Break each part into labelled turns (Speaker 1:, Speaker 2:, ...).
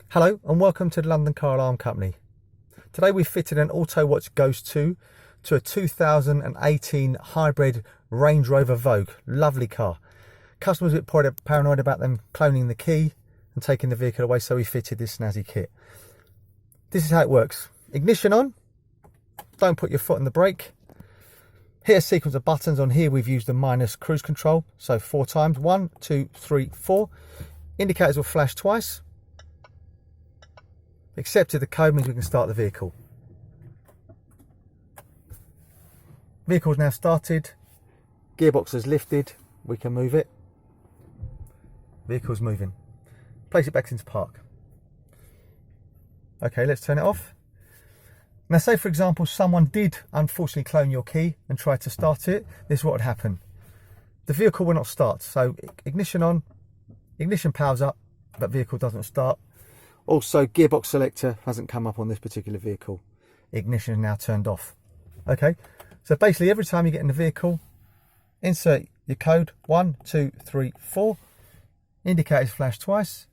Speaker 1: Hello and welcome to the London Car Alarm Company. Today we fitted an Autowatch Ghost-II to a 2018 hybrid Range Rover Vogue. Lovely car. Customers were a bit paranoid about them cloning the key and taking the vehicle away, so we fitted this snazzy kit. This is how it works. Ignition on, don't put your foot on the brake. Hit a sequence of buttons. On here we've used the minus cruise control, so 4 times. 1, 2, 3, 4. Indicators will flash twice. Accepted the code means we can start the vehicle. Vehicle is now started. Gearbox is lifted. We can move it. Vehicle's moving. Place it back into park. Okay, let's turn it off. Now say for example someone did unfortunately clone your key and try to start it. This is what would happen. The vehicle will not start. So ignition on, ignition powers up, but vehicle doesn't start. Also, gearbox selector hasn't come up on this particular vehicle. Ignition is now turned off. Okay, so basically every time you get in the vehicle, insert your code 1, 2, 3, 4. Indicators flash twice.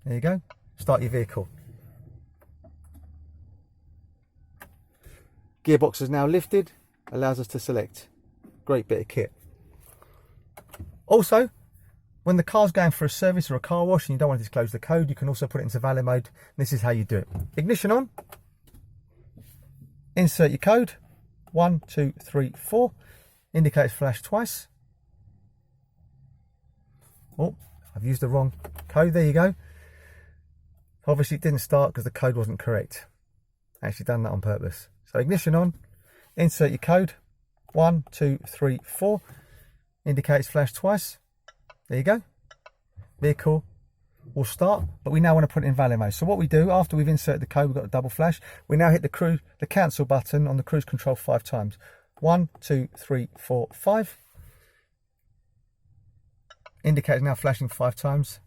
Speaker 1: There you go. Start your vehicle. Gearbox is now lifted. Allows us to select. Great bit of kit. Also, when the car's going for a service or a car wash and you don't want to disclose the code, you can also put it into valet mode. This is how you do it. Ignition on. Insert your code. 1, 2, 3, 4. Indicators flash twice. Oh, I've used the wrong code. There you go. Obviously it didn't start because the code wasn't correct. Actually done that on purpose. So ignition on. Insert your code. 1, 2, 3, 4. Indicators flash twice. There you go. Vehicle will start, but we now want to put it in valet mode. So what we do after we've inserted the code, we've got a double flash. We now hit the cancel button on the cruise control 5 times. 1, 2, 3, 4, 5. Indicator now flashing 5 times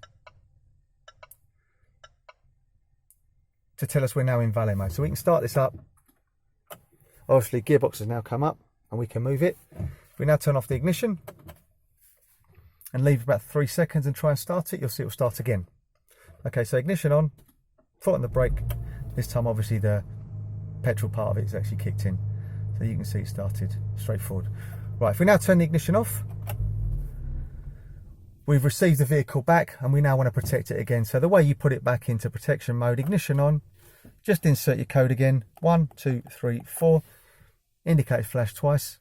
Speaker 1: to tell us we're now in valet mode. So we can start this up. Obviously, gearbox has now come up and we can move it. We now turn off the ignition and leave about 3 seconds and try and start it. You'll see it will start again. Okay, so ignition on, foot on the brake. This time, obviously, the petrol part of it is actually kicked in. So you can see it started straightforward. Right, if we now turn the ignition off, we've received the vehicle back and we now want to protect it again. So the way you put it back into protection mode, ignition on, just insert your code again. 1, 2, 3, 4. Indicator flash twice.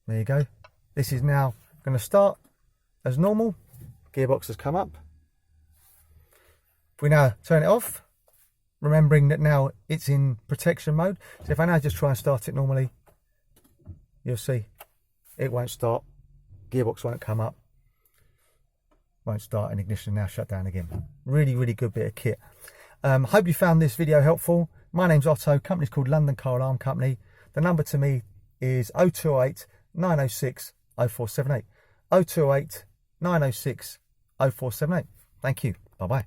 Speaker 1: There you go. This is now going to start as normal. Gearbox has come up. If we now turn it off, remembering that now it's in protection mode. So if I now just try and start it normally, you'll see it won't start. Gearbox won't come up. Won't start, and ignition now shut down again. Really, really good bit of kit. Hope you found this video helpful. My name's Otto. Company's called London Car Alarm Company. The number to me is 028 906 0478. 028 906 0478. Thank you. Bye bye.